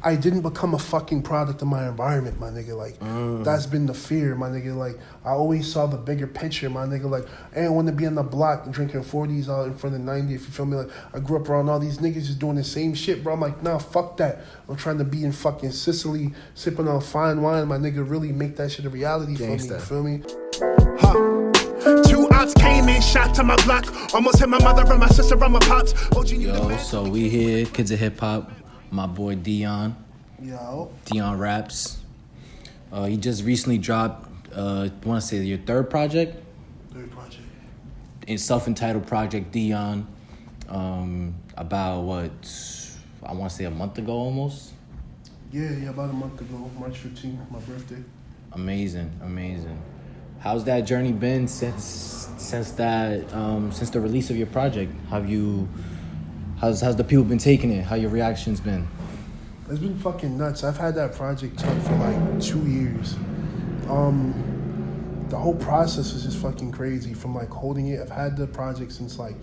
I didn't become a fucking product of my environment, my nigga. Like, that's been the fear, my nigga. Like, I always saw the bigger picture, my nigga. Like, I didn't want to be on the block and drinking 40s out in front of 90, if you feel me. Like, I grew up around all these niggas just doing the same shit, bro. I'm like, nah, fuck that. I'm trying to be in fucking Sicily, sipping on fine wine, my nigga. Really make that shit a reality for me, you feel me? Two ops came in, shot to my block. Almost hit my mother and my sister and my pops. Yo, so we here, Kids of Hip Hop. My boy Deon. Yo. DeonRaps. He just recently dropped, I want to say your third project? Third project. A self-entitled project, Deon. About what, I want to say a month ago almost? Yeah, about a month ago, March 15th, my birthday. Amazing. How's that journey been since the release of your project? How's the people been taking it? How your reactions been? It's been fucking nuts. I've had that project up for like 2 years. The whole process was just fucking crazy. From like holding it, I've had the project since like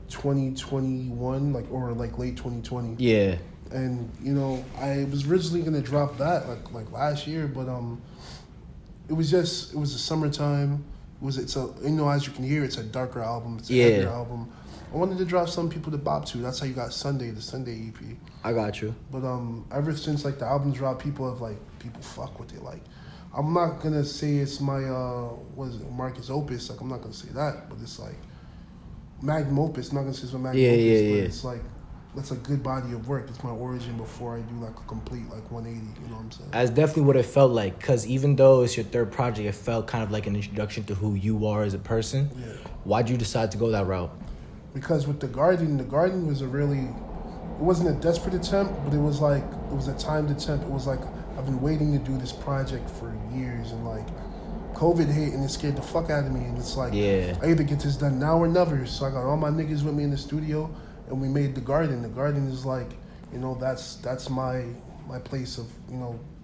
2021, or late 2020. Yeah. And you know, I was originally gonna drop that like last year, but it was the summertime. As you can hear, it's a darker album. It's a heavier album. I wanted to drop some people to bop to. That's how you got the Sunday EP. I got you. But ever since like the album dropped, people fuck with it. Like, I'm not gonna say it's my Marcus Opus. Like, I'm not gonna say that, but it's like magnum opus. I'm not gonna say it's my magnum opus, but it's like that's a good body of work. It's my origin before I do like a complete 180. You know what I'm saying? That's definitely what it felt like. Cause even though it's your third project, it felt kind of like an introduction to who you are as a person. Yeah. Why'd you decide to go that route? Because with the Garden was it wasn't a desperate attempt, but it was a timed attempt. It was like, I've been waiting to do this project for years, and like, COVID hit and it scared the fuck out of me, and it's like, I either get this done now or never. So I got all my niggas with me in the studio, and we made the Garden. The Garden is like, that's my place of,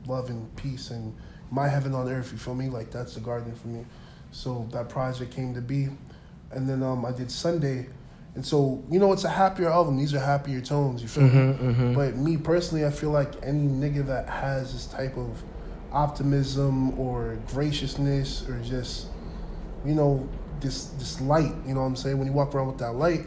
love and peace and my heaven on earth, you feel me? Like, that's the Garden for me. So that project came to be, and then I did Sunday. And so, it's a happier album. These are happier tones, you feel me? But me personally, I feel like any nigga that has this type of optimism or graciousness or just, this light, you know what I'm saying? When you walk around with that light,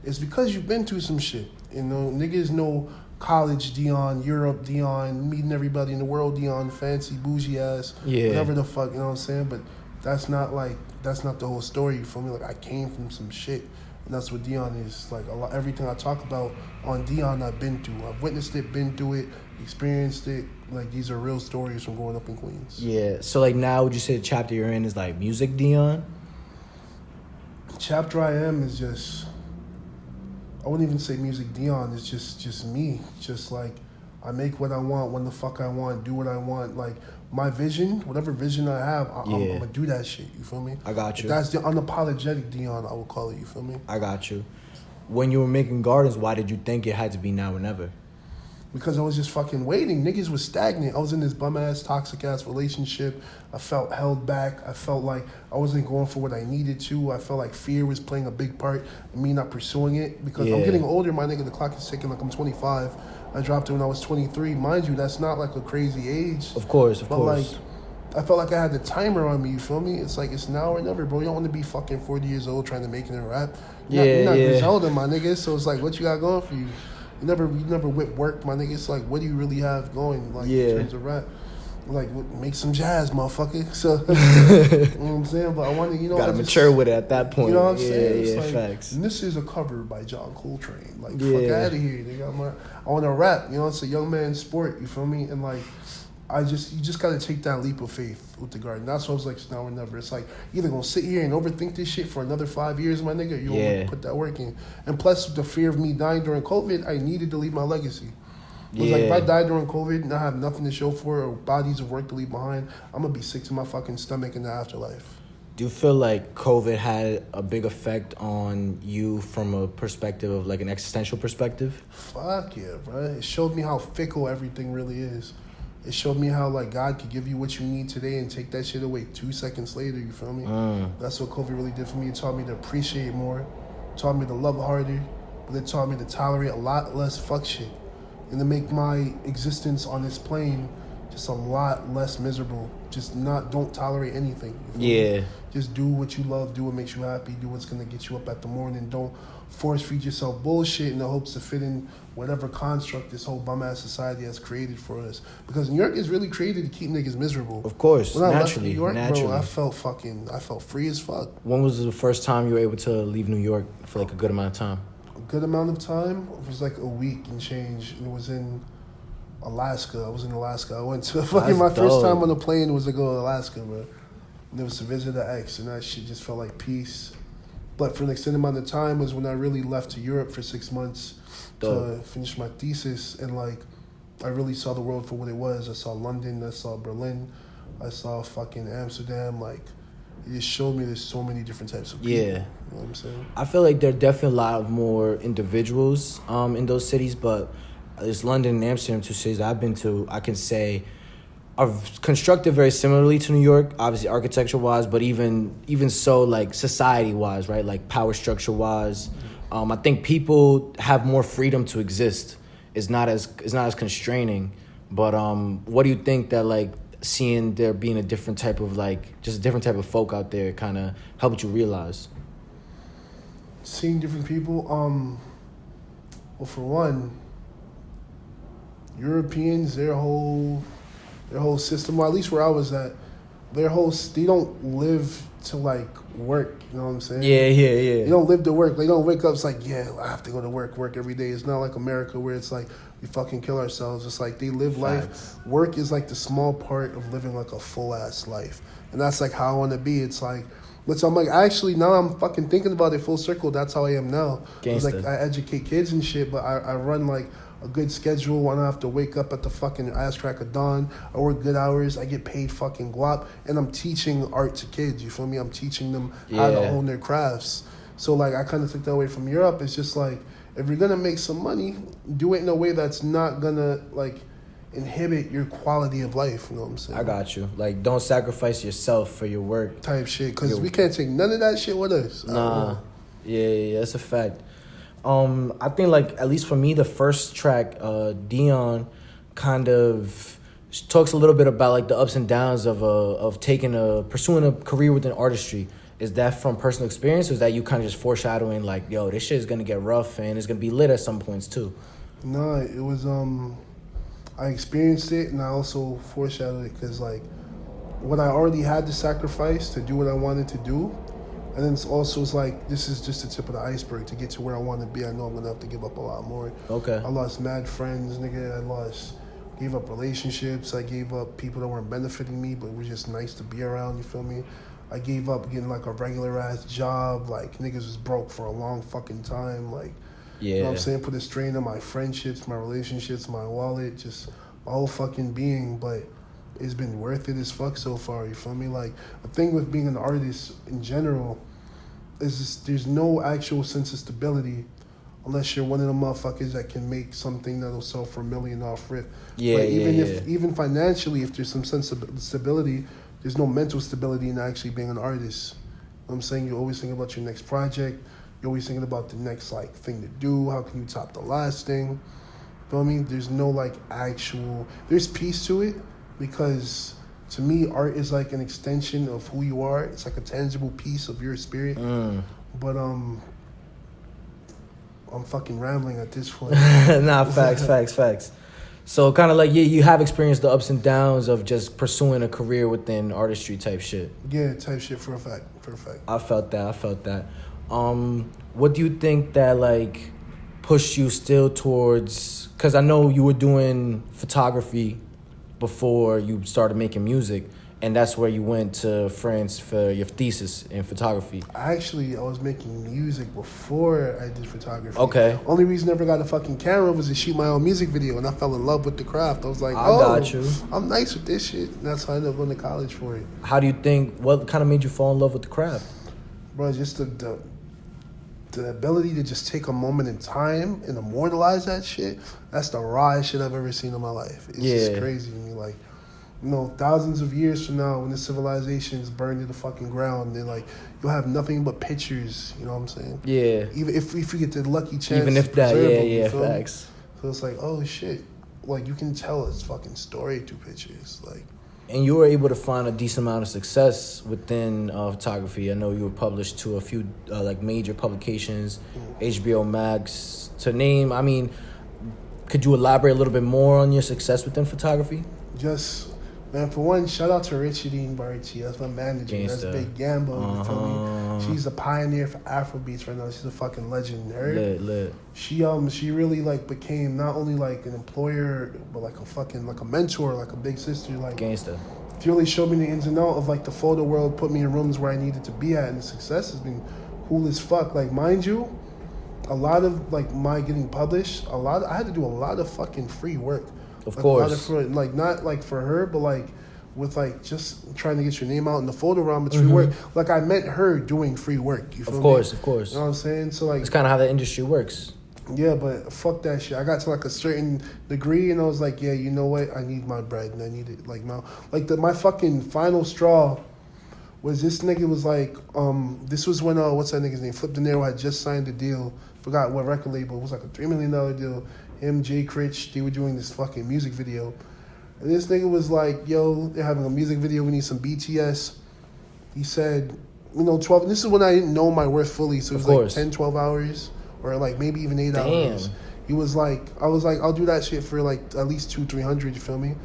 it's because you've been through some shit. Niggas know college Deon, Europe Deon, meeting everybody in the world Deon, fancy, bougie ass, whatever the fuck, you know what I'm saying? But that's not the whole story, you feel me? Like, I came from some shit. And that's what Deon is. Like, everything I talk about on Deon, I've been through. I've witnessed it, been through it, experienced it. Like, these are real stories from growing up in Queens. Yeah. So, like, now would you say the chapter you're in is, like, music Deon? The chapter I am is just, I wouldn't even say music Deon. It's just me. Just, like, I make what I want, when the fuck I want, do what I want. Like, my vision, whatever vision I have, I'm going to do that shit, you feel me? I got you. That's the unapologetic Deon, I would call it, you feel me? I got you. When you were making Gardens, why did you think it had to be now or never? Because I was just fucking waiting. Niggas was stagnant. I was in this bum-ass, toxic-ass relationship. I felt held back. I felt like I wasn't going for what I needed to. I felt like fear was playing a big part in me not pursuing it. Because I'm getting older, my nigga. The clock is ticking. Like, I'm 25. I dropped it when I was 23. Mind you, that's not like a crazy age. Of course. But like, I felt like I had the timer on me, you feel me? It's like, it's now or never, bro. You don't want to be fucking 40 years old trying to make it in rap. You're not Griselda, my nigga. So it's like, what you got going for you? You never whip work, my nigga. It's like, what do you really have going, like, in terms of rap? Like, make some jazz, motherfucker. So, you know what I'm saying? But I want to, gotta mature with it at that point. You know what I'm saying? It's like, facts. And this is a cover by John Coltrane. Like, fuck out of here. I want to rap. It's a young man's sport. You feel me? And like, you just gotta take that leap of faith with the Garden. That's what I was like, it's now or never. It's like, either gonna sit here and overthink this shit for another 5 years, my nigga, or you don't put that work in. And plus, the fear of me dying during COVID, I needed to leave my legacy. It was like, if I die during COVID and I have nothing to show for it or bodies of work to leave behind, I'm gonna be sick to my fucking stomach in the afterlife. Do you feel like COVID had a big effect on you from a perspective of, like, an existential perspective? Fuck yeah, bro. It showed me how fickle everything really is. It showed me how, like, God could give you what you need today and take that shit away 2 seconds later, you feel me? That's what COVID really did for me. It taught me to appreciate more, taught me to love harder, but it taught me to tolerate a lot less fuck shit. and to make my existence on this plane just a lot less miserable. Just don't tolerate anything. You feel me? Just do what you love, do what makes you happy, do what's gonna get you up at the morning. Don't force feed yourself bullshit in the hopes to fit in whatever construct this whole bum ass society has created for us. Because New York is really created to keep niggas miserable. Of course, when I naturally, left New York, naturally. bro, I felt free as fuck. When was the first time you were able to leave New York for like a good amount of time? A good amount of time. It was like a week and change. It was in Alaska. I was in Alaska. I went to my first time on a plane was to go to Alaska, bro. And it was to visit the ex, and that shit just felt like peace. But for an extended amount of time was when I really left to Europe for 6 months to finish my thesis, and like I really saw the world for what it was. I saw London, I saw Berlin, I saw fucking Amsterdam. Like it just showed me there's so many different types of people. Yeah. You know what I'm saying? I feel like there are definitely a lot of more individuals in those cities, but it's London and Amsterdam, two cities I've been to. I can say are constructed very similarly to New York, obviously architecture-wise, but even so, like society-wise, right? Like power structure-wise, I think people have more freedom to exist. It's not as constraining. But what do you think that like seeing there being a different type of like just a different type of folk out there kind of helped you realize? Seeing different people, well, for one, Europeans, their whole system, or at least where I was at, they don't live to like work. You know what I'm saying? Yeah. They don't live to work. They don't wake up. It's like, yeah, I have to go to work every day. It's not like America where it's like we fucking kill ourselves. It's like they live life. Work is like the small part of living like a full ass life, and that's like how I want to be. It's like. So I'm like, actually, now I'm fucking thinking about it full circle. That's how I am now. It's like I educate kids and shit, but I run like a good schedule. I don't have to wake up at the fucking ass crack of dawn. I work good hours. I get paid fucking guap. And I'm teaching art to kids. You feel me? I'm teaching them how to hone their crafts. So, like, I kind of took that away from Europe. It's just like, if you're going to make some money, do it in a way that's not going to, like, inhibit your quality of life. You know what I'm saying? I got you. Like, don't sacrifice yourself for your work. Type shit. Because we can't take none of that shit with us. Nah. Yeah, that's a fact. I think, like, at least for me, the first track, Deon, kind of talks a little bit about, like, the ups and downs of pursuing a career within artistry. Is that from personal experience, or is that you kind of just foreshadowing, like, yo, this shit is going to get rough and it's going to be lit at some points, too? No, it was, I experienced it, and I also foreshadowed it because, like, what I already had to sacrifice to do what I wanted to do. And then it's like, this is just the tip of the iceberg to get to where I want to be. I know I'm going to have to give up a lot more. Okay. I lost mad friends, nigga. Gave up relationships. I gave up people that weren't benefiting me, but were just nice to be around, you feel me? I gave up getting, like, a regular-ass job. Like, niggas was broke for a long fucking time. Like, you know what I'm saying? Put a strain on my friendships, my relationships, my wallet, just my whole fucking being. But it's been worth it as fuck so far, you feel me? Like, the thing with being an artist in general is just, there's no actual sense of stability unless you're one of the motherfuckers that can make something that'll sell for $1 million off rip. Even financially, if there's some sense of stability, there's no mental stability in actually being an artist. You know what I'm saying? You're always thinking about your next project. You're always thinking about the next, like, thing to do. How can you top the last thing? Feel me? There's no, like, there's peace to it, because to me, art is like an extension of who you are. It's like a tangible piece of your spirit. But I'm fucking rambling at this point. Nah, facts. So kind of like, you have experienced the ups and downs of just pursuing a career within artistry type shit. Yeah, type shit for a fact. I felt that. What do you think that, like, pushed you still towards, because I know you were doing photography before you started making music, and that's where you went to France for your thesis in photography. I was making music before I did photography. Okay. Only reason I ever got a fucking camera was to shoot my own music video, and I fell in love with the craft. I was like, got you. I'm nice with this shit. And that's how I ended up going to college for it. How do you think, what kind of made you fall in love with the craft? Bro, just the ability to just take a moment in time and immortalize that shit, that's the rawest shit I've ever seen in my life. It's just crazy to me. Like, you know, thousands of years from now, when the civilization is burned to the fucking ground, then, like, you'll have nothing but pictures, you know what I'm saying? Yeah. Even if we get the lucky chance Even if to that, preserve them, facts. So it's like, oh shit, like you can tell a fucking story through pictures, like. And you were able to find a decent amount of success within photography. I know you were published to a few like major publications, HBO Max, to name. I mean, could you elaborate a little bit more on your success within photography? Just, man, for one, shout out to Richie Dean Barchi. That's my manager. Gangsta. That's Big Gambo. You feel me? She's a pioneer for Afrobeats right now. She's a fucking legend. Her, Lit. She really like became not only like an employer, but like a fucking like a mentor, like a big sister. Like Gangsta. she really showed me the ins and outs of like the photo world, put me in rooms where I needed to be at, and the success has been cool as fuck. Like mind you, a lot of like my getting published, I had to do a lot of fucking free work. Of like, course. A lot of free, like not like for her, but like with like just trying to get your name out in the photo realm, it's free work. Like I met her doing free work. You feel me? Of course. You know what I'm saying? So like it's kind of how the industry works. yeah, but fuck that shit. I got to like a certain degree, and I was like, yeah, you know what? I need my bread, and I need it like now. Like my fucking final straw was this nigga was like, this was when what's that nigga's name? Flip De Niro had just signed a deal. Forgot what record label. It was like a $3 million deal. Him, Jay Critch, they were doing this fucking music video. And this nigga was like, yo, they're having a music video. We need some BTS. He said, 12. This is when I didn't know my worth fully. So it was like 10, 12 hours. Or like maybe even 8 hours. He was like, I was like, I'll do that shit for like at least $200-300. You feel me?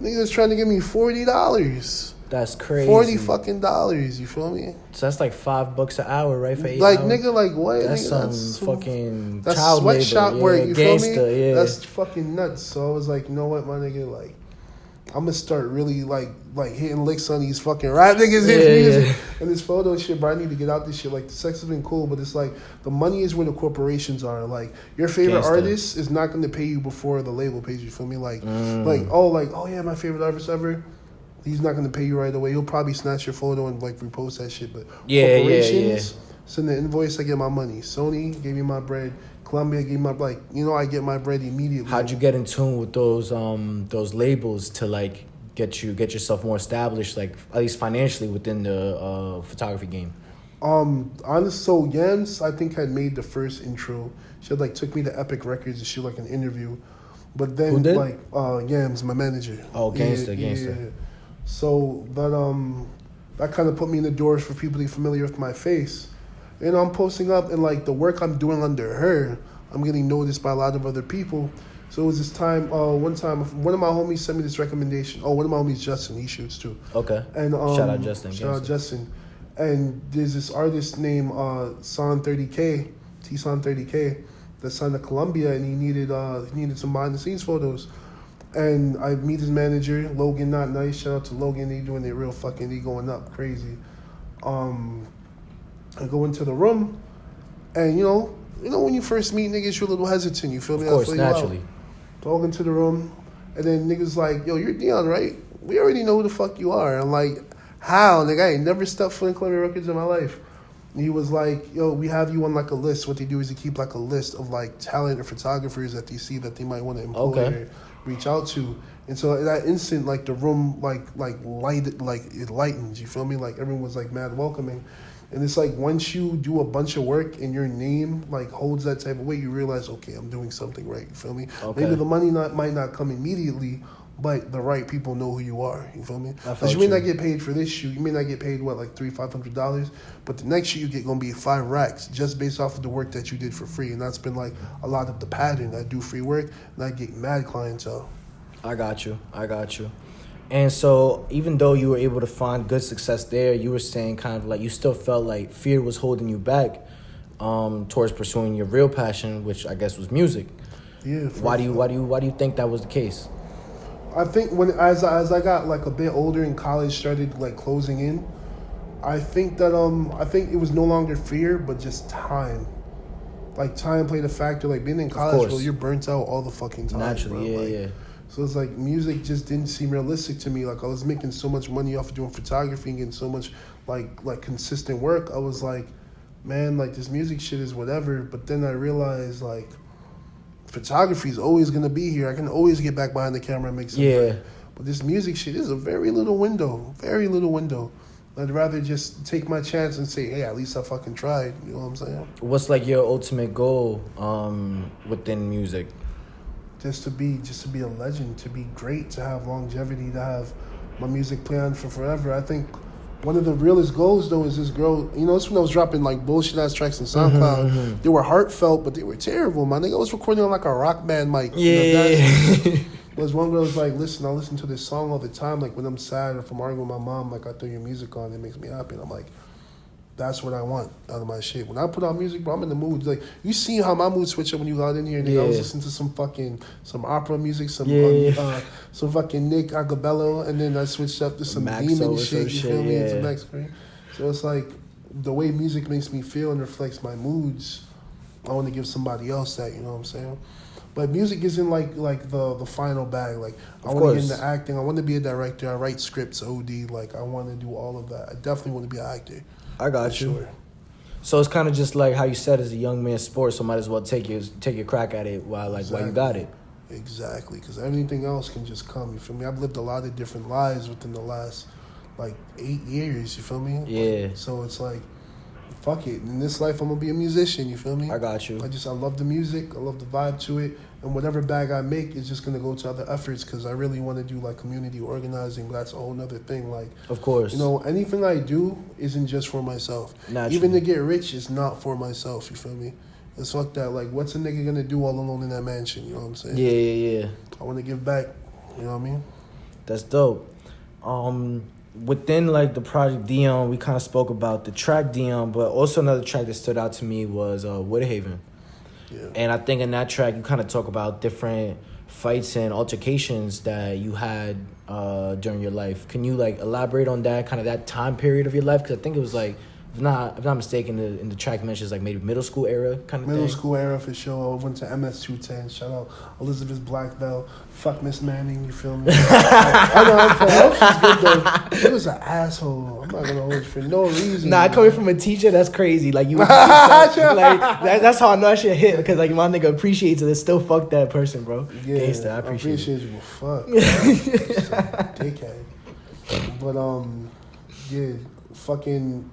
Nigga was trying to give me $40. That's crazy. $40 fucking dollars. You feel me? So that's like $5 an hour, right? For 8 like hours? nigga, like what? That's nigga, some fucking that's child sweatshop labor. work. You Gangsta, feel me? Yeah. That's fucking nuts. So I was like, you know what, my nigga, like. I'm gonna start really like hitting licks on these fucking rap niggas and this photo shit, but I need to get out this shit. Like the sex has been cool, but it's like the money is where the corporations are. Like your favorite artist is not gonna pay you before the label pays you. Feel me? Like oh yeah, my favorite artist ever. He's not gonna pay you right away. He'll probably snatch your photo and like repost that shit. But corporations send the invoice, I get my money. Sony gave me my bread. Columbia gave my I get my bread immediately. How'd you get in tune with those labels to like get yourself more established, like at least financially within the photography game? So Yams I think had made the first intro. She had like took me to Epic Records and shoot like an interview, but then who did? like Yams, my manager. Oh, gangsta. Yeah. So that kind of put me in the doors for people to be familiar with my face. And I'm posting up, and like the work I'm doing under her, I'm getting noticed by a lot of other people. So it was this time. One time, one of my homies sent me this recommendation. One of my homies, Justin, he shoots too. Okay. And shout out Justin. Shout out Justin. And there's this artist named Son 30K, T Son 30K, that signed to Columbia, and he needed some behind the scenes photos. And I meet his manager, Logan. Not nice. Shout out to Logan. They doing it real fucking. They going up crazy. I go into the room, and you know when you first meet niggas, you're a little hesitant. You feel me? Of course, naturally. Talk into the room, and then niggas like, yo, you're Deon, right? We already know who the fuck you are. I'm like, how? Nigga, I ain't never stepped foot in Columbia Records in my life. And he was like, yo, we have you on like a list. What they do is they keep like a list of like talented photographers that they see that they might want to employ or reach out to. And so in that instant, like the room like lighted, like it lightens. You feel me? Like everyone was like mad welcoming. And it's like once you do a bunch of work and your name like holds that type of weight, you realize, okay, I'm doing something right. You feel me? Okay. Maybe the money might not come immediately, but the right people know who you are. You feel me? Because you may not get paid for this shoot. You may not get paid like $300-500, but the next shoot you get gonna be 5 racks just based off of the work that you did for free. And that's been like a lot of the pattern. I do free work and I get mad clientele. I got you. And so even though you were able to find good success there, you were saying kind of like you still felt like fear was holding you back towards pursuing your real passion, which I guess was music. Yeah. Why do you think that was the case? I think as I got like a bit older and college started like closing in, I think that it was no longer fear but just time. Like time played a factor. Like being in college, well, you're burnt out all the fucking time. Naturally, bro. yeah. So it's like music just didn't seem realistic to me. Like I was making so much money off of doing photography and getting so much like consistent work. I was like, man, like this music shit is whatever. But then I realized like photography is always gonna be here. I can always get back behind the camera and make some work. But this music shit is a very little window. I'd rather just take my chance and say, hey, at least I fucking tried. You know what I'm saying? What's like your ultimate goal within music? just to be a legend, to be great, to have longevity, to have my music play on for forever. I think one of the realest goals though is this girl. You know, it's when I was dropping like bullshit ass tracks on SoundCloud. They were heartfelt, but they were terrible, man. I was recording on like a rock band mic. There's one girl was like, listen, I listen to this song all the time. Like when I'm sad or if I'm arguing with my mom, like I throw your music on, it makes me happy. And I'm like, that's what I want out of my shit. When I put on music, bro, I'm in the mood. Like you see how my mood switch up when you got in here. Nigga, I was listening to some opera music, some fucking Nick Agabello, and then I switched up to some demon shit. You feel me? It's Max Green. So it's like the way music makes me feel and reflects my moods. I want to give somebody else that. You know what I'm saying? But music isn't like the final bag. Like I want to get into acting. I want to be a director. I write scripts. OD. Like I want to do all of that. I definitely want to be an actor. I got you. Sure. So it's kind of just like how you said, it's a young man's sport. So might as well take your crack at it while you got it. Exactly, because everything else can just come. You feel me? I've lived a lot of different lives within the last 8 years. You feel me? Yeah. So it's like, fuck it. In this life, I'm gonna be a musician. You feel me? I got you. I love the music. I love the vibe to it, and whatever bag I make is just gonna go to other efforts because I really want to do like community organizing. But that's a whole nother thing. Like, of course, you know, anything I do isn't just for myself. Naturally. Even to get rich is not for myself. You feel me? It's fuck that. Like, what's a nigga gonna do all alone in that mansion? You know what I'm saying? Yeah. I want to give back. You know what I mean? That's dope. Within like the project Deon, we kind of spoke about the track Deon, but also another track that stood out to me was Woodhaven. Yeah. And I think in that track you kind of talk about different fights and altercations that you had during your life. Can you like elaborate on that, kind of that time period of your life? Because I think it was like, if I'm not mistaken, in the track mentions like maybe middle school era kind of middle thing. School era for sure. I went to MS 210. Shout out Elizabeth Blackbell. Fuck Miss Manning. You feel me? I know she's good though. She was an asshole. I'm not gonna hold you for no reason. Nah, coming from a teacher, that's crazy. Like you, like that's how I know that shit hit because like my nigga appreciates it. It's still fuck that person, bro. Yeah, Gangsta, I appreciate you. Fuck. Dickhead. But yeah, fucking.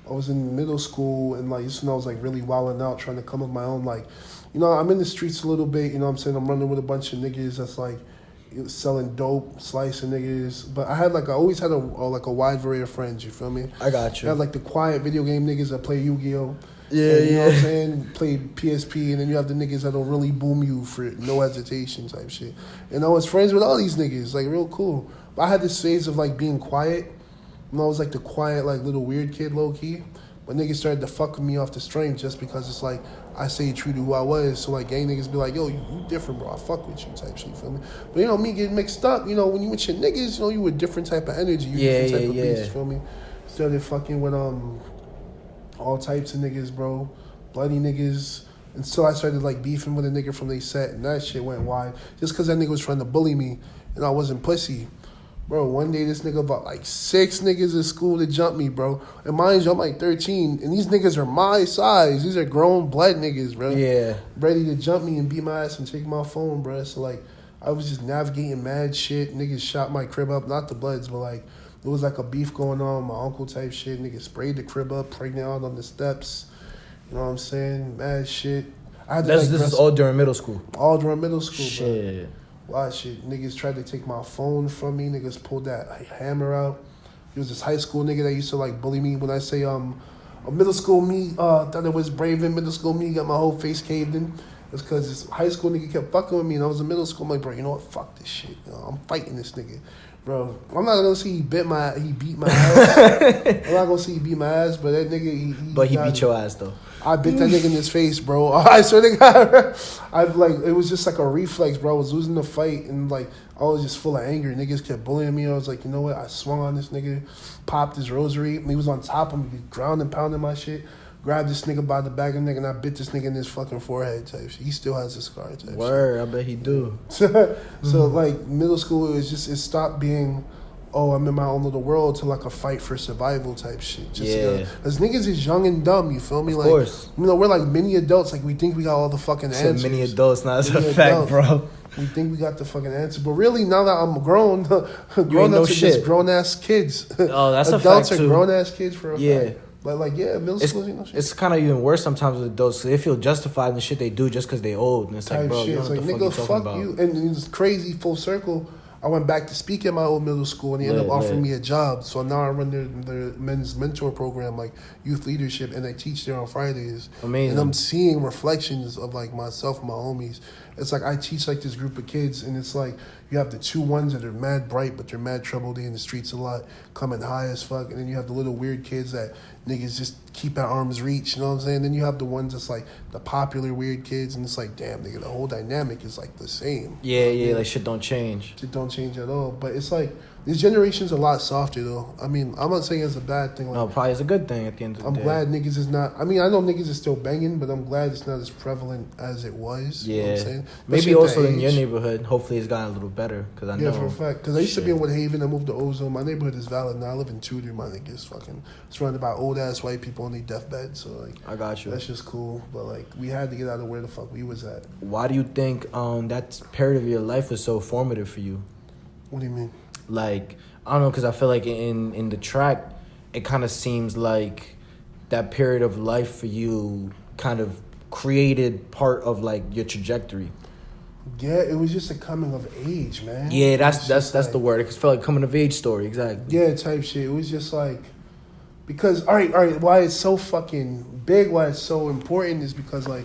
I was in middle school and like this when I was like really wilding out trying to come up with my own like, you know, I'm in the streets a little bit, you know what I'm saying? I'm running with a bunch of niggas that's like selling dope, slicing niggas. But I always had a wide variety of friends, you feel me? I got you. I had like the quiet video game niggas that play Yu-Gi-Oh! Yeah, and, you know what I'm saying? Played PSP, and then you have the niggas that'll really boom you for no hesitation type shit. And I was friends with all these niggas, like real cool. But I had this phase of like being quiet. I was like the quiet, like little weird kid, low key. But niggas started to fuck with me off the strength just because it's like I stayed true to who I was. So like gang niggas be like, yo, you different, bro. I fuck with you type shit, you feel me? But you know, me getting mixed up, you know, when you with your niggas, you know, you a different type of energy. You different type of beast, you feel me? Started fucking with all types of niggas, bro. Bloody niggas. Until I started like beefing with a nigga from they set, and that shit went wide. Just because that nigga was trying to bully me and I wasn't pussy. Bro, one day this nigga brought like 6 niggas in school to jump me, bro. And mind you, I'm like 13, and these niggas are my size. These are grown blood niggas, bro. Yeah. Ready to jump me and beat my ass and take my phone, bro. So, like, I was just navigating mad shit. Niggas shot my crib up. Not the Bloods, but, like, it was like a beef going on. My uncle type shit. Niggas sprayed the crib up, pregnant out on the steps. You know what I'm saying? Mad shit. This is all during middle school? All during middle school, shit. Bro. Watch it. Niggas tried to take my phone from me. Niggas pulled that hammer out. There was this high school nigga that used to like bully me. When I say a middle school me thought it was brave in middle school me, got my whole face caved in. It's because this high school nigga kept fucking with me and I was in middle school. I'm like, bro, you know what? Fuck this shit. You know, I'm fighting this nigga. Bro, I'm not gonna see he beat my ass. I'm not gonna see he beat my ass, but that nigga he beat your ass though. I bit that nigga in his face, bro. I swear to God, it was just like a reflex, bro. I was losing the fight and like I was just full of anger. Niggas kept bullying me. I was like, you know what? I swung on this nigga, popped his rosary. And he was on top of me, ground and pounding my shit. Grabbed this nigga by the back of the neck and I bit this nigga in his fucking forehead type shit. He still has a scar type shit. Word, I bet he do. So like middle school, it stopped being, oh, I'm in my own little world to like a fight for survival type shit. Because niggas is young and dumb, you feel me? Of like, course. You know, we're like mini adults. Like we think we got all the fucking answers. Mini adults, not as a fact, bro. We think we got the fucking answer. But really, now that I'm grown, grown-ups no are shit. just grown-ass kids. Oh, that's a fact, Adults are too. grown-ass kids for a fact. But like, yeah, middle It's, school, you know, shit. it's kind of even worse sometimes with adults. 'Cause they feel justified in the shit they do just because they old. And it's like, Type bro, shit. you know It's what like, the fuck nigga, you talking fuck about. you. And it's crazy, full circle. I went back to speak at my old middle school, and they ended up offering me a job. So now I run their men's mentor program, like youth leadership, and I teach there on Fridays. Amazing. And I'm seeing reflections of like myself and my homies. It's like I teach like this group of kids, and it's like you have the two ones that are mad bright, but they're mad troubled. They in the streets a lot, coming high as fuck. And then you have the little weird kids that niggas just keep at arm's reach. You know what I'm saying? Then you have the ones that's like the popular weird kids, and it's like, damn, nigga, the whole dynamic is like the same. Yeah, You know what I mean? like shit don't change. It don't change at all. But it's like this generation's a lot softer though. I mean, I'm not saying it's a bad thing. Like, No, probably it's a good thing at the end of the I'm day. glad niggas is not. I mean, I know niggas is still banging, but I'm glad it's not as prevalent as it was. Yeah, You know what I'm saying? maybe Especially at also that in your age. neighborhood. Hopefully, it's gotten a little better because I know. Yeah, for a fact. Because I used to be Shit. in Woodhaven. I moved to Ozone. My neighborhood is valid now. I live in Tudor. My niggas fucking surrounded by old ass white people on their deathbed. So like, I got you. that's just cool. But like, we had to get out of where the fuck we was at. Why do you think that period of your life was so formative for you? What do you mean? Like, I don't know, because I feel like in the track, it kind of seems like that period of life for you kind of created part of like your trajectory. Yeah, it was just a coming of age, man. Yeah, It was that's just the like- word. It felt like coming of age story, exactly. Yeah, type shit. It was just like, because all right, why it's so fucking big, why it's so important is because like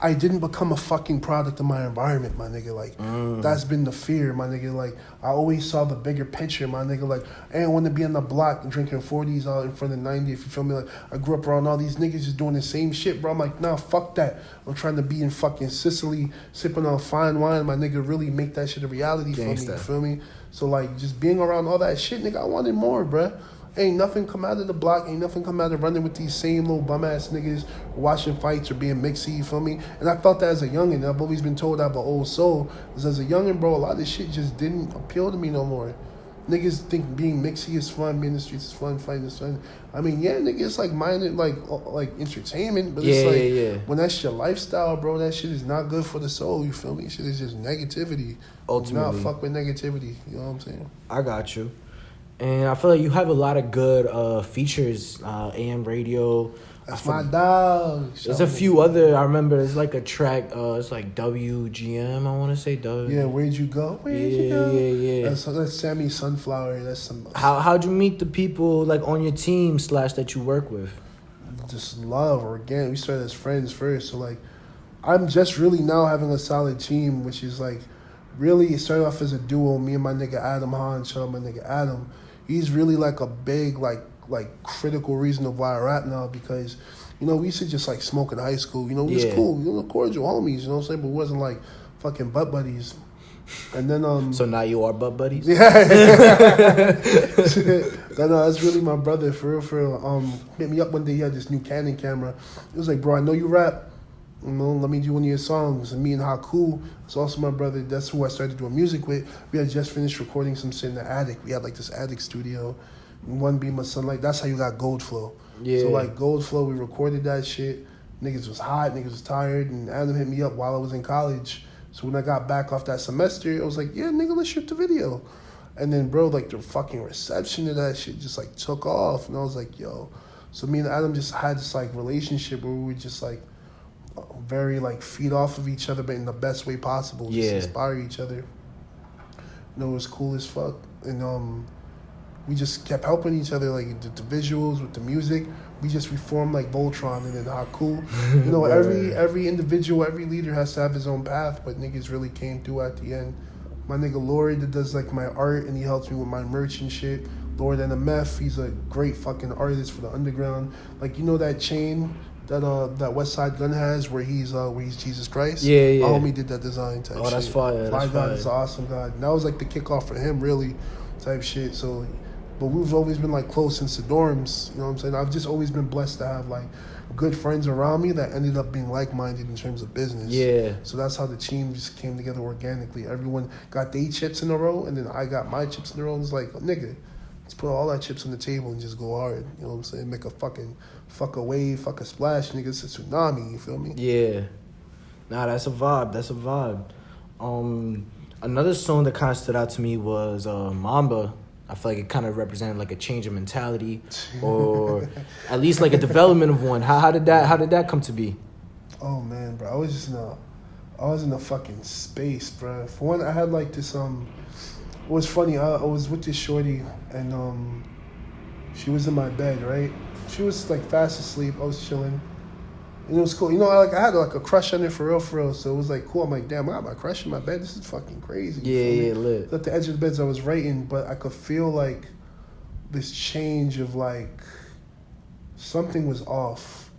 I didn't become a fucking product of my environment, my nigga. Like that's been the fear, my nigga. Like I always saw the bigger picture, my nigga. Like I didn't want to be on the block drinking 40s out in front of 90. If you feel me, like I grew up around all these niggas just doing the same shit, bro. I'm like, nah, fuck that. I'm trying to be in fucking Sicily, sipping on fine wine, my nigga. Really make that shit a reality for me. Gangsta. You feel me? So like just being around all that shit, nigga, I wanted more, bruh. Ain't nothing come out of the block. Ain't nothing come out of running with these same little bum ass niggas, watching fights or being mixy. You feel me? And I felt that as a youngin'. I've always been told I have an old soul. Because as a youngin', bro, a lot of shit just didn't appeal to me no more. Niggas think being mixy is fun, being in the streets is fun, fighting is fun. I mean, yeah, nigga, it's like minded, like entertainment, but it's like Yeah. when that's your lifestyle, bro, that shit is not good for the soul. You feel me? Shit is just negativity. Ultimately. Not fuck with negativity. You know what I'm saying? I got you. And I feel like you have a lot of good features, AM radio. That's my dog. There's a few other. I remember there's like a track. It's like WGM. I want to say W. Yeah, where'd you go? Where'd you go? Yeah. That's Sammy Sunflower. That's some How'd you meet the people like on your team / that you work with? just love organic. We started as friends first, so like I'm just really now having a solid team, which is like really it started off as a duo. Me and my nigga Adam Hahn, shout out my nigga Adam. He's really like a big like critical reason of why I rap now because you know we used to just like smoke in high school. You know we was cool, you know, cordial homies. You know what I'm saying, but we wasn't like fucking butt buddies. And then So now you are butt buddies. Yeah. No, that's really my brother, for real, for real. Hit me up one day, he had this new Canon camera. It was like, bro, I know you rap. You know, let me do one of your songs. And me and Haku, it's also my brother. That's who I started doing music with. We had just finished recording some shit in the attic. We had like this attic studio. One beam of sunlight. That's how you got Gold Flow. Yeah. So like Gold Flow, we recorded that shit. Niggas was hot, niggas was tired. And Adam hit me up while I was in college. So when I got back off that semester, I was like, yeah, nigga, let's shoot the video. And then, bro, like, the fucking reception of that shit just, like, took off. And I was like, yo. So me and Adam just had this, like, relationship where we would just, like, very, like, feed off of each other, but in the best way possible. Just inspire each other. You know, it was cool as fuck. And we just kept helping each other, like, the visuals with the music. We just reformed, like, Voltron and then Haku. You know, every individual, every leader has to have his own path, but niggas really came through at the end. My nigga Lori that does like my art and he helps me with my merch and shit. Lord NMF, he's a great fucking artist for the underground. Like you know that chain that West Side Gun has where he's Jesus Christ? Yeah. My homie did that design type shit. Oh, that's fire. My That's God fire. is an awesome God. And that was like the kickoff for him really type shit. So but we've always been like close since the dorms, you know what I'm saying? I've just always been blessed to have like good friends around me that ended up being like-minded in terms of business. Yeah. So that's how the team just came together organically. Everyone got their chips in a row, and then I got my chips in a row. And it's like, nigga, let's put all our chips on the table and just go hard. You know what I'm saying? Make a fuck a wave, fuck a splash, nigga. It's a tsunami, you feel me? Yeah. Nah, that's a vibe. That's a vibe. Another song that kind of stood out to me was Mamba. I feel like it kind of represented like a change of mentality, or at least like a development of one. How did that come to be? Oh man, bro, I was in a fucking space, bro. For one, I had like this it was funny. I was with this shorty, and she was in my bed, right? She was like fast asleep. I was chilling, and it was cool. You know, I had like a crush on her for real. So it was like cool. I'm like, damn, I got my crush in my bed. This is fucking crazy. Yeah, lit. At the edge of the beds, I was writing, but I could feel like this change of like something was off.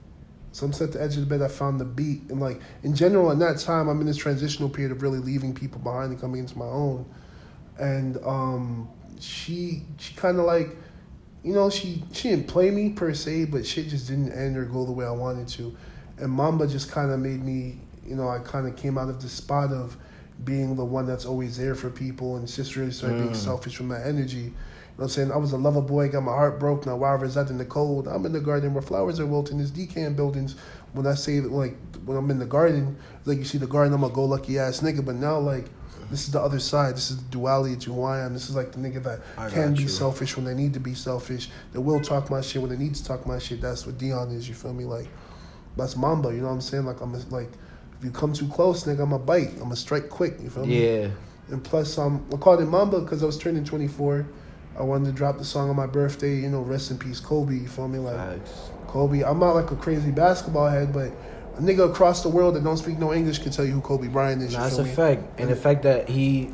So I'm at the edge of the bed. I found the beat, and like in general, in that time, I'm in this transitional period of really leaving people behind and coming into my own. And she kind of like, you know, she didn't play me per se, but shit just didn't end or go the way I wanted to. And Mamba just kind of made me, you know, I kind of came out of this spot of being the one that's always there for people, and just really started being selfish from that energy. You know what I'm saying? I was a lover boy, got my heart broke. Now, wherever it's at in the cold, I'm in the garden where flowers are wilting. There's decaying buildings. When I say, like, when I'm in the garden, like, you see the garden, I'm a go-lucky ass nigga. But now, like, this is the other side. This is the duality to who I am. This is like the nigga that can be selfish when they need to be selfish. That will talk my shit when they need to talk my shit. That's what Deon is, you feel me? Like, that's Mamba, you know what I'm saying? Like, if you come too close, nigga, I'm a bite. I'm a strike quick, you feel me? Yeah. And plus, I called it Mamba because I was turning 24. I wanted to drop the song on my birthday, you know, rest in peace, Kobe, you feel me? Like, Facts. Kobe, I'm not like a crazy basketball head, but a nigga across the world that don't speak no English can tell you who Kobe Bryant is. That's a fact. And the fact that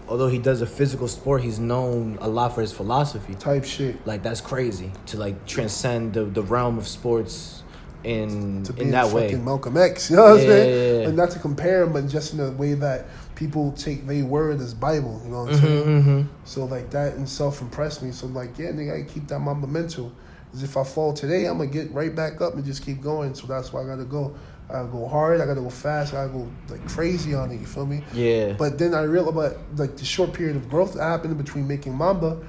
although he does a physical sport, he's known a lot for his philosophy. Type shit. Like, that's crazy to like transcend the realm of sports in be that way. Fucking Malcolm X, you know what I'm saying? Yeah. And not to compare him, but just in a way that people take their word as Bible, you know what I'm saying? So like that in self impressed me. So like, yeah, nigga, I keep that Mamba mental. Because if I fall today, I'm gonna get right back up and just keep going. So that's why I gotta go. I gotta go hard, I gotta go fast, I gotta go like crazy on it, you feel me? Yeah. But then I realized, like the short period of growth that happened in between making Mamba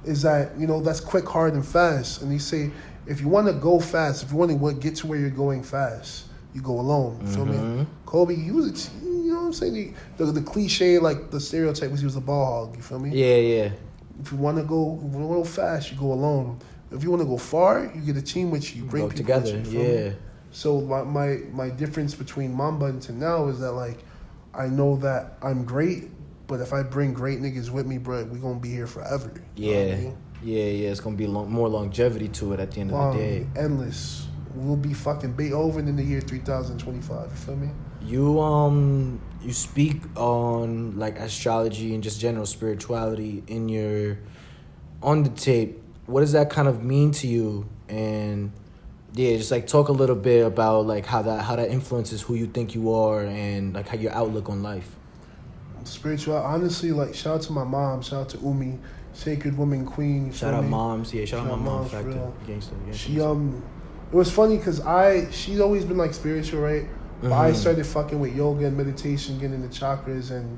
is that, you know, that's quick, hard, and fast. And they say, if you want to go fast, if you want to get to where you're going fast, you go alone, you feel me? Kobe, he was, you know what I'm saying? The cliche, like the stereotype was he was a ball hog, you feel me? Yeah. If you want to go fast, you go alone. If you want to go far, you get a team with you, bring Go people together, with you, feel me? yeah. So my difference between Mamba and to now is that like I know that I'm great, but if I bring great niggas with me, bro, we gonna be here forever. Yeah. You know what I mean? Yeah. It's gonna be more longevity to it at the end of the day. Endless. We'll be fucking Beethoven in the year 3025. You feel me? You speak on like astrology and just general spirituality on the tape. What does that kind of mean to you? And yeah, just like talk a little bit about like how that influences who you think you are and like how your outlook on life. Spiritual, honestly, like shout out to my mom, shout out to Umi, sacred woman queen. You Shout feel out me? moms, yeah. Shout out my mom, moms, factor. real. Gangster. She it was funny because she's always been like spiritual, right? But I started fucking with yoga and meditation, getting into chakras, and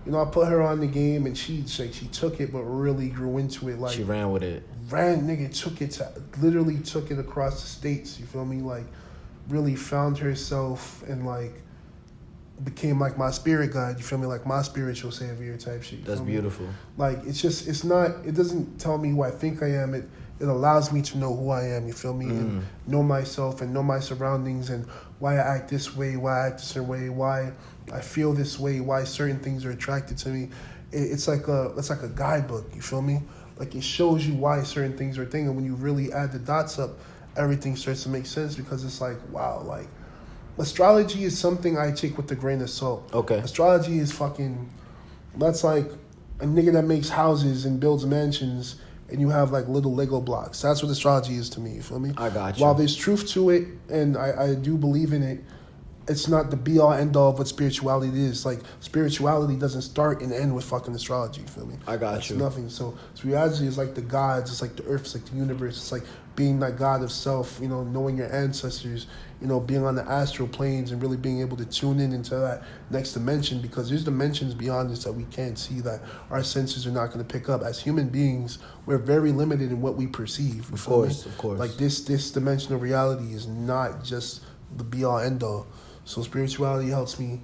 you know I put her on the game, and she took it, but really grew into it. Like she ran with it. Literally took it across the states. You feel me? Like really found herself and like became like my spirit guide. You feel me? Like my spiritual savior type shit. That's beautiful. Like it doesn't tell me who I think I am. It allows me to know who I am, you feel me? And know myself and know my surroundings and why I act this way, why I act a certain way, why I feel this way, why certain things are attracted to me. It's like a guidebook, you feel me? Like it shows you why certain things are a thing, and when you really add the dots up, everything starts to make sense because it's like, wow, like astrology is something I take with a grain of salt. Okay. Astrology is that's like a nigga that makes houses and builds mansions and you have like little Lego blocks. That's what astrology is to me, you feel me? I got you. While there's truth to it, and I do believe in it, it's not the be-all, end-all of what spirituality is. Like, spirituality doesn't start and end with fucking astrology, you feel me? I got That's you. nothing. So spirituality is like the gods, it's like the earth, it's like the universe, it's like being that God of self, you know, knowing your ancestors, you know, being on the astral planes and really being able to tune in into that next dimension, because there's dimensions beyond this that we can't see, that our senses are not going to pick up. As human beings, we're very limited in what we perceive. Of course. Like this dimension of reality is not just the be-all, end-all. So spirituality helps me.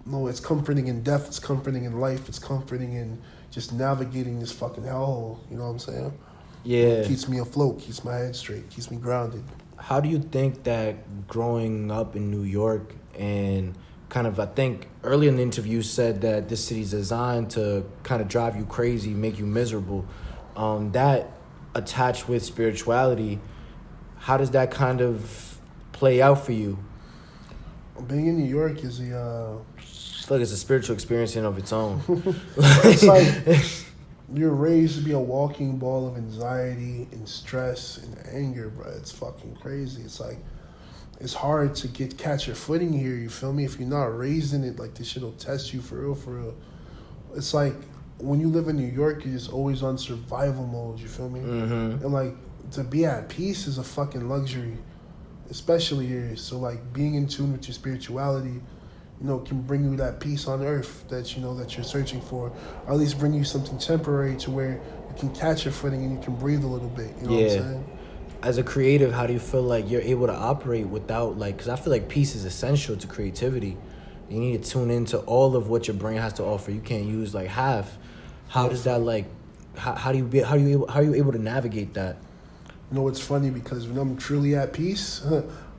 No, it's comforting in death. It's comforting in life. It's comforting in, just navigating this fucking hellhole. You know what I'm saying? Yeah. It keeps me afloat, keeps my head straight, keeps me grounded. How do you think that growing up in New York and kind of, I think earlier in the interview you said that this city's designed to kind of drive you crazy, make you miserable. That attached with spirituality, how does that kind of play out for you? Being in New York is I feel like it's a spiritual experience in of its own. it's like you're raised to be a walking ball of anxiety and stress and anger, bro. It's fucking crazy. It's like, it's hard to catch your footing here, you feel me? If you're not raised in it, like, this shit will test you for real, for real. It's like, when you live in New York, you're just always on survival mode, you feel me? Mm-hmm. And, like, to be at peace is a fucking luxury, especially here. So, like, being in tune with your spirituality, you know, can bring you that peace on earth that, you know, that you're searching for. Or at least bring you something temporary to where you can catch your footing and you can breathe a little bit, you know what I'm saying? As a creative, how do you feel like you're able to operate without, like, because I feel like peace is essential to creativity. You need to tune into all of what your brain has to offer. You can't use like half. How does that, like, how are you able to navigate that? You know, it's funny because when I'm truly at peace,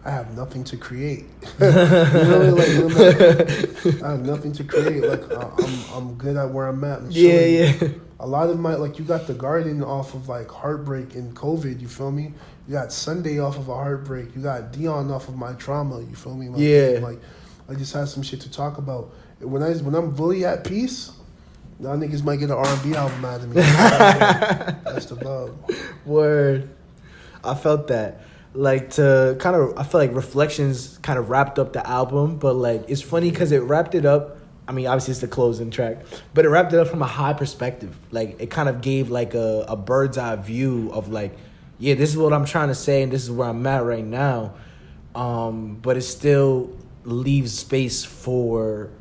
I have nothing to create. You know, like, I have nothing to create. Like, I'm good at where I'm at. I'm chilling. Yeah. A lot of my, like, you got The Garden off of, like, Heartbreak and COVID, you feel me? You got Sunday off of a heartbreak. You got Deon off of my trauma, you feel me? Like, Yeah. Like, I just had some shit to talk about. When I'm fully at peace, y'all niggas might get an R&B album out of me. That's the love. Word. I felt that. Like, to kind of, I feel like Reflections kind of wrapped up the album, but, like, it's funny because it wrapped it up. I mean, obviously it's the closing track, but it wrapped it up from a high perspective. Like, it kind of gave, like, a bird's eye view of, like, yeah, this is what I'm trying to say and this is where I'm at right now. But it still leaves space for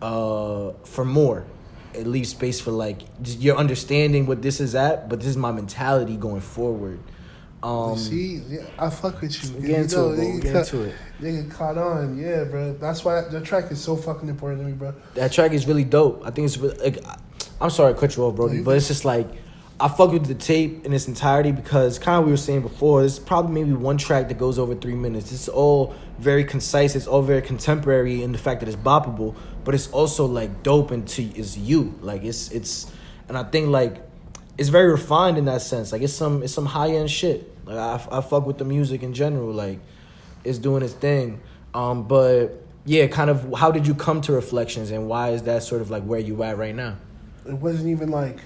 more. It leaves space for, like, just your understanding what this is at, but this is my mentality going forward. See, yeah, I fuck with you. Get into it, bro. Get into it. Nigga caught on, yeah, bro. That's why the track is so fucking important to me, bro. That track is really dope. I think it's really, like, I'm sorry to cut you off, Brody, but it's just like, I fuck with the tape in its entirety because kind of we were saying before, there's probably maybe one track that goes over 3 minutes. It's all very concise. It's all very contemporary in the fact that it's boppable, but it's also, like, dope it's you. Like, it's, and I think, like, it's very refined in that sense. Like, it's some high end shit. Like, I fuck with the music in general. Like, it's doing its thing. But yeah, kind of, how did you come to Reflections, and why is that sort of like where you at right now? It wasn't even like,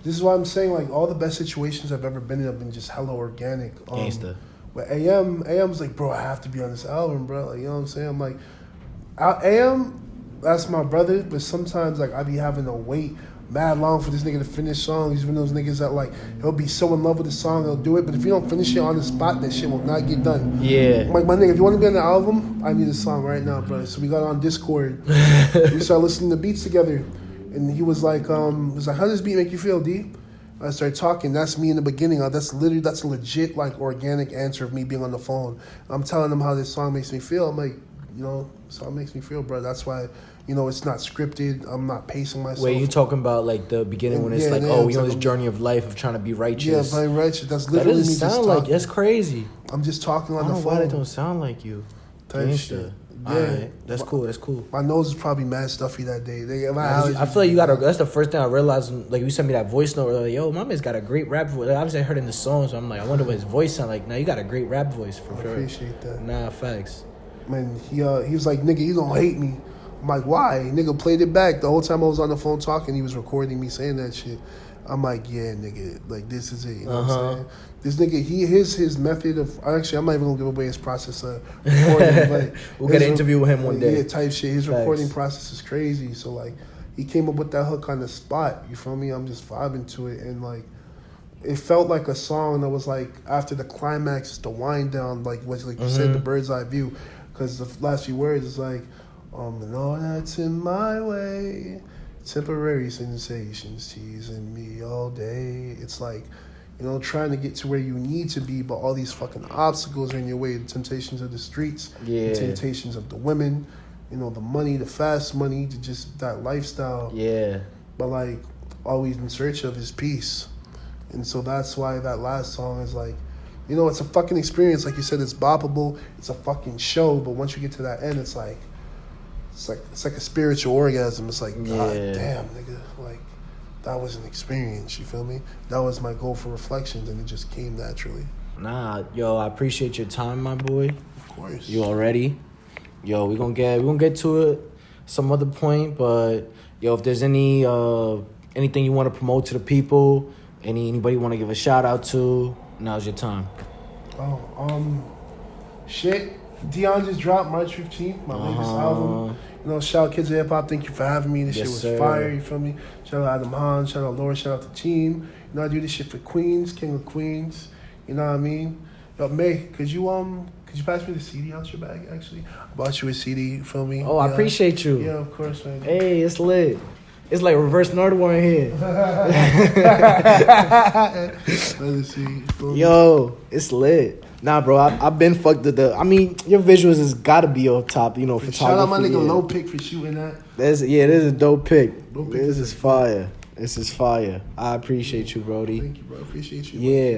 this is why I'm saying, like, all the best situations I've ever been in have been just hella organic. Gangsta. But AM's like, bro, I have to be on this album, bro. Like, you know what I'm saying? I'm like, AM, that's my brother, but sometimes, like, I be having to wait mad long for this nigga to finish songs. He's one of those niggas that, like, he'll be so in love with the song, he'll do it, but if you don't finish it on the spot, that shit will not get done. Yeah. I'm like, my nigga, if you want to be on the album, I need a song right now, bro. So we got on Discord. We started listening to beats together. And he was like, how does this beat make you feel, D? I started talking. That's me in the beginning. That's a legit, like, organic answer of me being on the phone. I'm telling him how this song makes me feel. I'm like, you know, this song makes me feel, bro. That's why, you know, it's not scripted. I'm not pacing myself. Wait, you talking about, like, the beginning when it's like, oh, we on this journey of life of trying to be righteous. Yeah, being righteous. That's That literally me doesn't just sound talking. like, that's crazy. I'm just talking on I the don't know phone. why that don't sound like you. Type shit. Yeah. Alright, that's cool. My nose is probably mad stuffy that day. I feel like you got that's the first thing I realized when, like, you sent me that voice note, like, yo, my man's got a great rap voice. Like, obviously I heard it in the song, so I'm like, I wonder what his voice sound like. Now you got a great rap voice for sure. I appreciate that. Nah, facts. Man, he was like, nigga, you don't hate me. I'm like, why? Nigga played it back. The whole time I was on the phone talking, he was recording me saying that shit. I'm like, yeah, nigga, like, this is it. You know what I'm saying? This nigga, his method of, actually, I'm not even gonna give away his process of recording, but we'll get an interview with him one day. Yeah, type shit. His Facts. recording process is crazy. So, like, he came up with that hook on the spot. You feel me? I'm just vibing to it, and, like, it felt like a song that was, like, after the climax, the wind down, like, was, like you said, the bird's eye view, because the last few words is like, and all that's in my way, temporary sensations teasing me all day. It's like, you know, trying to get to where you need to be, but all these fucking obstacles are in your way. The temptations of the streets, the temptations of the women, you know, the money, the fast money, to just that lifestyle. Yeah. But, like, always in search of is peace. And so that's why that last song is like, you know, it's a fucking experience. Like you said, it's boppable. It's a fucking show. But once you get to that end, it's like a spiritual orgasm. It's like, God damn, nigga. Like, that was an experience. You feel me? That was my goal for Reflections, and it just came naturally. Nah, yo, I appreciate your time, my boy. Of course. You already? Yo, we gonna get to it some other point, but yo, if there's anything you want to promote to the people, anybody you want to give a shout out to, now's your time. Shit. Deon just dropped March 15th, my latest album. You know, shout out Kids of Hip Hop. Thank you for having me. This shit was fire. You feel me? Shout out Adam Hahn. Shout out Laura. Shout out the team. You know, I do this shit for Queens, King of Queens. You know what I mean? Yo, May, could you pass me the CD out your bag? Actually, I bought you a CD. You feel me? Oh, I appreciate you. Yeah, of course, man. Hey, it's lit. It's like reverse Nardwuar in here. Let's see. Yo, it's lit. Nah, bro, I've been fucked with I mean, your visuals has got to be on top, you know, photography. Shout out my nigga Low Pick for shooting that. This is a dope pick. This is fire. I appreciate you, Brody. Thank you, bro. Appreciate you. Yeah.